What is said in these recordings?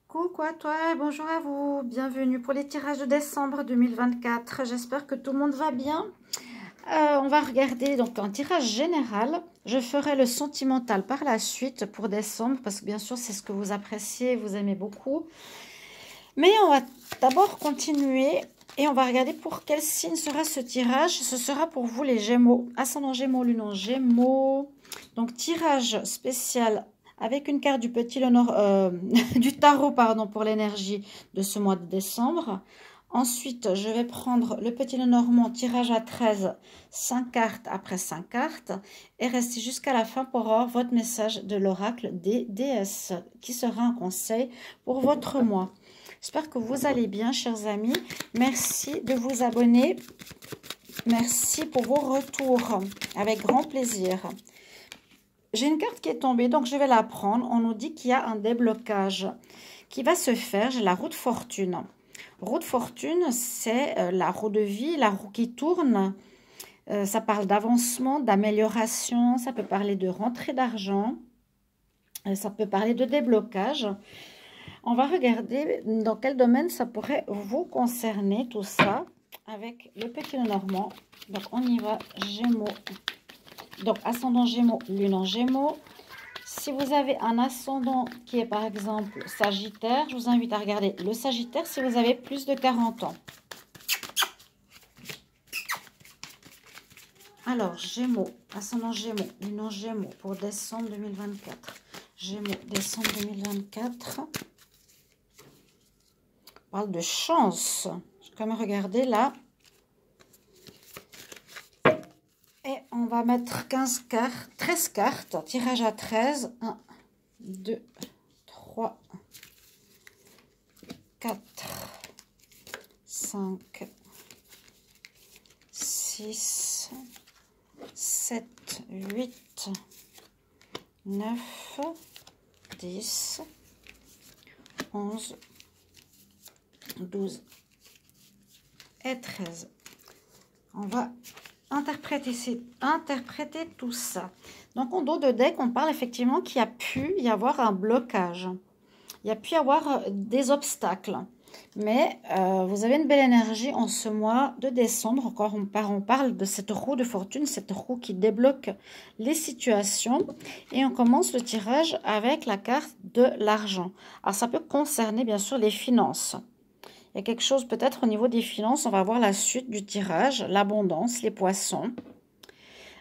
Coucou à toi et bonjour à vous. Bienvenue pour les tirages de décembre 2024. J'espère que tout le monde va bien. On va regarder donc un tirage général. Je ferai le sentimental par la suite pour décembre parce que bien sûr c'est ce que vous appréciez, vous aimez beaucoup. Mais on va d'abord continuer et on va regarder pour quel signe sera ce tirage. Ce sera pour vous les Gémeaux, ascendant Gémeaux, lune en Gémeaux. Donc tirage spécial avec une carte du petit Lénormand, du tarot pardon, pour l'énergie de ce mois de décembre. Ensuite, je vais prendre le petit Lenormand, tirage à 13, 5 cartes après 5 cartes, et rester jusqu'à la fin pour avoir votre message de l'oracle des déesses, qui sera un conseil pour votre mois. J'espère que vous allez bien, chers amis. Merci de vous abonner. Merci pour vos retours, avec grand plaisir. J'ai une carte qui est tombée, donc je vais la prendre. On nous dit qu'il y a un déblocage qui va se faire. J'ai la roue de fortune. Roue de fortune, c'est la roue de vie, la roue qui tourne. Ça parle d'avancement, d'amélioration. Ça peut parler de rentrée d'argent. Ça peut parler de déblocage. On va regarder dans quel domaine ça pourrait vous concerner, tout ça, avec le petit Lenormand. Donc, on y va, Gémeaux. Donc, ascendant Gémeaux, lune en Gémeaux. Si vous avez un ascendant qui est par exemple Sagittaire, je vous invite à regarder le Sagittaire si vous avez plus de 40 ans. Alors, Gémeaux, ascendant Gémeaux, lune en Gémeaux pour décembre 2024. Gémeaux, décembre 2024. On parle de chance. Je vais quand même regarder là. Et on va mettre 15 cartes, 13 cartes, tirage à 13. 1, 2, 3, 4, 5, 6, 7, 8, 9, 10, 11, 12 et 13. On va interpréter tout ça. Donc, en dos de deck, on parle effectivement qu'il y a pu y avoir un blocage. Il y a pu y avoir des obstacles. Mais vous avez une belle énergie en ce mois de décembre. Encore, on parle de cette roue de fortune, cette roue qui débloque les situations. Et on commence le tirage avec la carte de l'argent. Alors, ça peut concerner bien sûr les finances. Il y a quelque chose peut-être au niveau des finances. On va voir la suite du tirage. L'abondance, les poissons.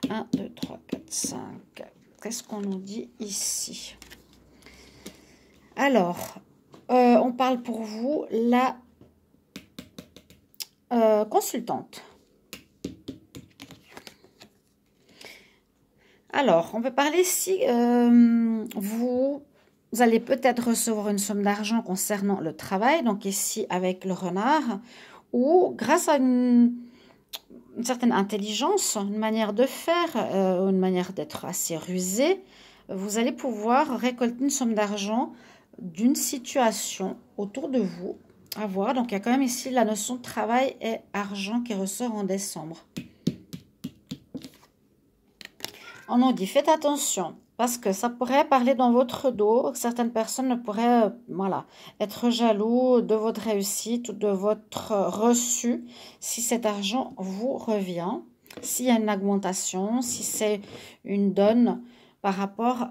1, 2, 3, 4, 5. Qu'est-ce qu'on nous dit ici? Alors, on parle pour vous la consultante. Alors, on peut parler si vous allez peut-être recevoir une somme d'argent concernant le travail, donc ici avec le renard, ou grâce à une certaine intelligence, une manière de faire, une manière d'être assez rusé, vous allez pouvoir récolter une somme d'argent d'une situation autour de vous à voir. Donc, il y a quand même ici la notion de travail et argent qui ressort en décembre. On nous dit, faites attention, parce que ça pourrait parler dans votre dos. Certaines personnes pourraient voilà, être jaloux de votre réussite ou de votre reçu si cet argent vous revient, s'il y a une augmentation, si c'est une donne par rapport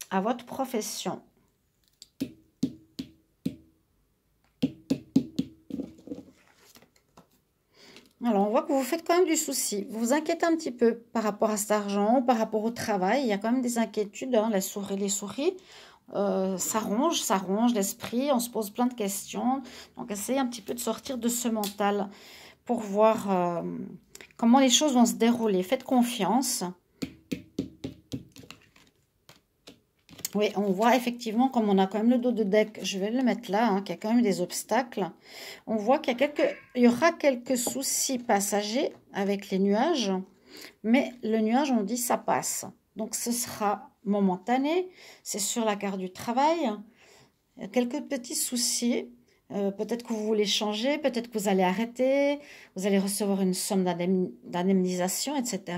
à votre profession. Alors, on voit que vous faites quand même du souci. Vous vous inquiétez un petit peu par rapport à cet argent, par rapport au travail. Il y a quand même des inquiétudes. Hein. Les souris, ça ronge l'esprit. On se pose plein de questions. Donc, essayez un petit peu de sortir de ce mental pour voir comment les choses vont se dérouler. Faites confiance. Oui, on voit effectivement, comme on a quand même le dos de deck, je vais le mettre là, hein, qu'il y a quand même des obstacles. On voit qu'il y aura quelques soucis passagers avec les nuages, mais le nuage, on dit, ça passe. Donc, ce sera momentané. C'est sur la carte du travail. Il y a quelques petits soucis. Peut-être que vous voulez changer, peut-être que vous allez arrêter, vous allez recevoir une somme d'indemnisation, etc.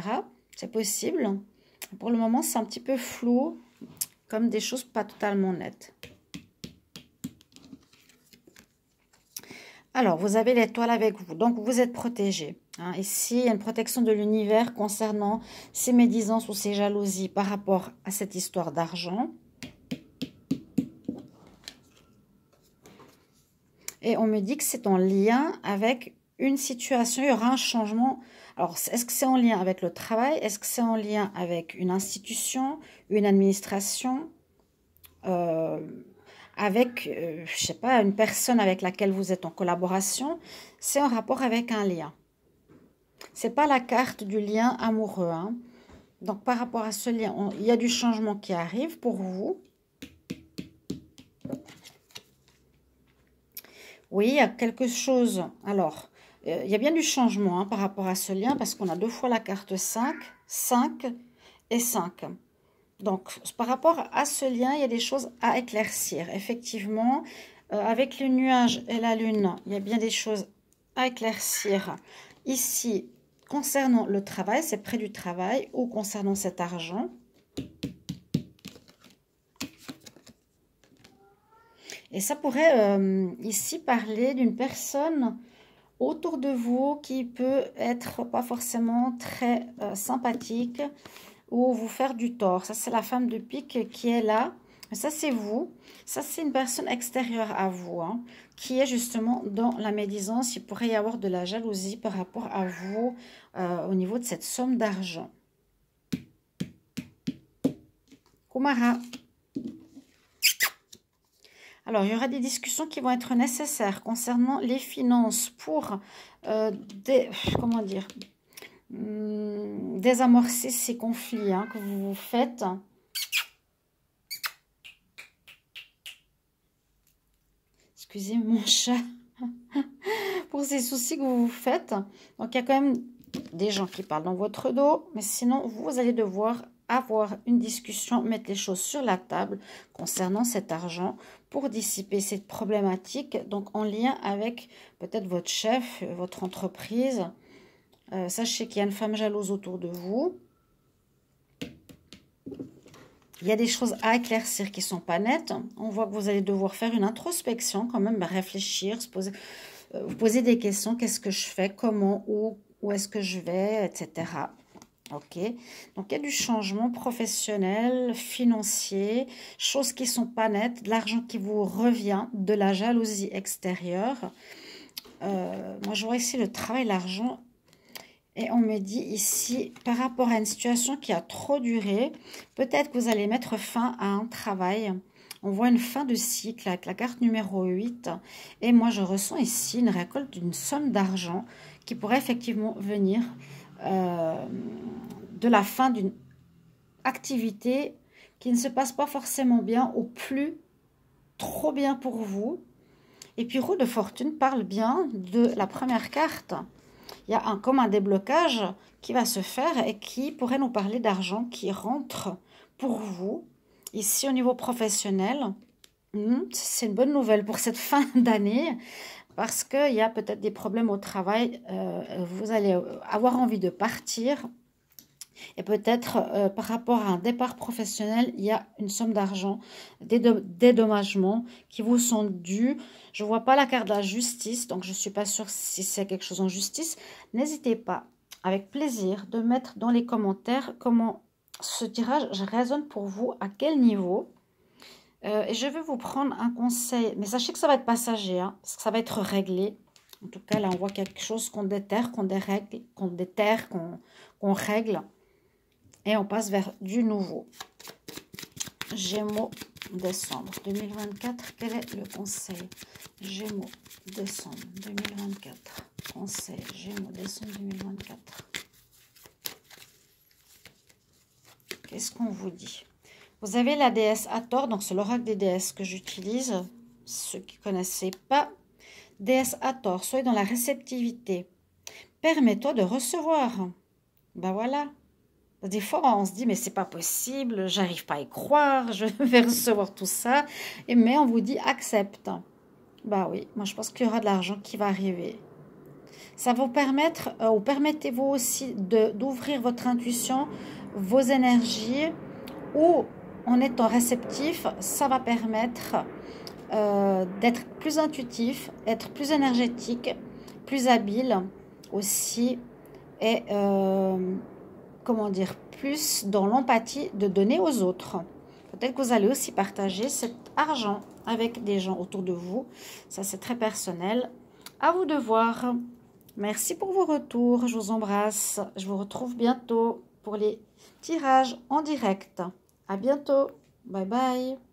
C'est possible. Pour le moment, c'est un petit peu flou. Comme des choses pas totalement nettes. Alors, vous avez l'étoile avec vous, donc vous êtes protégé. Hein. Ici, il y a une protection de l'univers concernant ces médisances ou ces jalousies par rapport à cette histoire d'argent. Et on me dit que c'est en lien avec une situation, il y aura un changement. Alors, est-ce que c'est en lien avec le travail? Est-ce que c'est en lien avec une institution, une administration, avec, je sais pas, une personne avec laquelle vous êtes en collaboration? C'est en rapport avec un lien. C'est pas la carte du lien amoureux. Hein. Donc, par rapport à ce lien, il y a du changement qui arrive pour vous. Oui, il y a quelque chose. Alors, il y a bien du changement hein, par rapport à ce lien parce qu'on a deux fois la carte 5, 5 et 5. Donc, par rapport à ce lien, il y a des choses à éclaircir. Effectivement, avec le nuage et la lune, il y a bien des choses à éclaircir. Ici, concernant le travail, c'est près du travail ou concernant cet argent. Et ça pourrait ici parler d'une personne autour de vous qui peut être pas forcément très sympathique ou vous faire du tort. Ça, c'est la femme de pique qui est là. Ça, c'est vous. Ça, c'est une personne extérieure à vous hein, qui est justement dans la médisance. Il pourrait y avoir de la jalousie par rapport à vous au niveau de cette somme d'argent. Kumara. Alors, il y aura des discussions qui vont être nécessaires concernant les finances pour comment dire, désamorcer ces conflits hein, que vous faites. Excusez mon chat pour ces soucis que vous vous faites. Donc, il y a quand même des gens qui parlent dans votre dos, mais sinon, vous allez devoir avoir une discussion, mettre les choses sur la table concernant cet argent pour dissiper cette problématique, donc en lien avec peut-être votre chef, votre entreprise. Sachez qu'il y a une femme jalouse autour de vous. Il y a des choses à éclaircir qui ne sont pas nettes. On voit que vous allez devoir faire une introspection quand même, réfléchir, vous poser des questions. Qu'est-ce que je fais? Comment? Où est-ce que je vais? Etc. Ok, donc il y a du changement professionnel, financier, choses qui ne sont pas nettes, de l'argent qui vous revient, de la jalousie extérieure. Moi, je vois ici le travail, l'argent. Et on me dit ici, par rapport à une situation qui a trop duré, peut-être que vous allez mettre fin à un travail. On voit une fin de cycle avec la carte numéro 8. Et moi, je ressens ici une récolte d'une somme d'argent qui pourrait effectivement venir de la fin d'une activité qui ne se passe pas forcément bien ou plus trop bien pour vous. Et puis roue de fortune parle bien de la première carte. Il y a comme un déblocage qui va se faire et qui pourrait nous parler d'argent qui rentre pour vous. Ici au niveau professionnel, c'est une bonne nouvelle pour cette fin d'année. Parce qu'il y a peut-être des problèmes au travail, vous allez avoir envie de partir. Et peut-être par rapport à un départ professionnel, il y a une somme d'argent, des dédommagements qui vous sont dus. Je ne vois pas la carte de la justice, donc je ne suis pas sûre si c'est quelque chose en justice. N'hésitez pas, avec plaisir, de mettre dans les commentaires comment ce tirage résonne pour vous, à quel niveau. Et je vais vous prendre un conseil, mais sachez que ça va être passager, hein, parce que ça va être réglé. En tout cas, là, on voit quelque chose qu'on déterre, qu'on déterre, qu'on règle. Et on passe vers du nouveau. Gémeaux, décembre 2024. Quel est le conseil? Gémeaux, décembre 2024. Conseil, Gémeaux, décembre 2024. Qu'est-ce qu'on vous dit? Vous avez la déesse Hathor, donc c'est l'oracle des déesses que j'utilise. Ceux qui ne connaissaient pas. Déesse Hathor, soyez dans la réceptivité. Permets-toi de recevoir. Ben voilà. Des fois, on se dit, mais c'est pas possible, j'arrive pas à y croire, je vais recevoir tout ça. Mais on vous dit, accepte. Bah oui, moi je pense qu'il y aura de l'argent qui va arriver. Ça va vous permettre, ou permettez-vous aussi d'ouvrir votre intuition, vos énergies, ou en étant réceptif, ça va permettre d'être plus intuitif, être plus énergétique, plus habile aussi et comment dire, plus dans l'empathie de donner aux autres. Peut-être que vous allez aussi partager cet argent avec des gens autour de vous. Ça, c'est très personnel. À vous de voir. Merci pour vos retours. Je vous embrasse. Je vous retrouve bientôt pour les tirages en direct. À bientôt. Bye bye.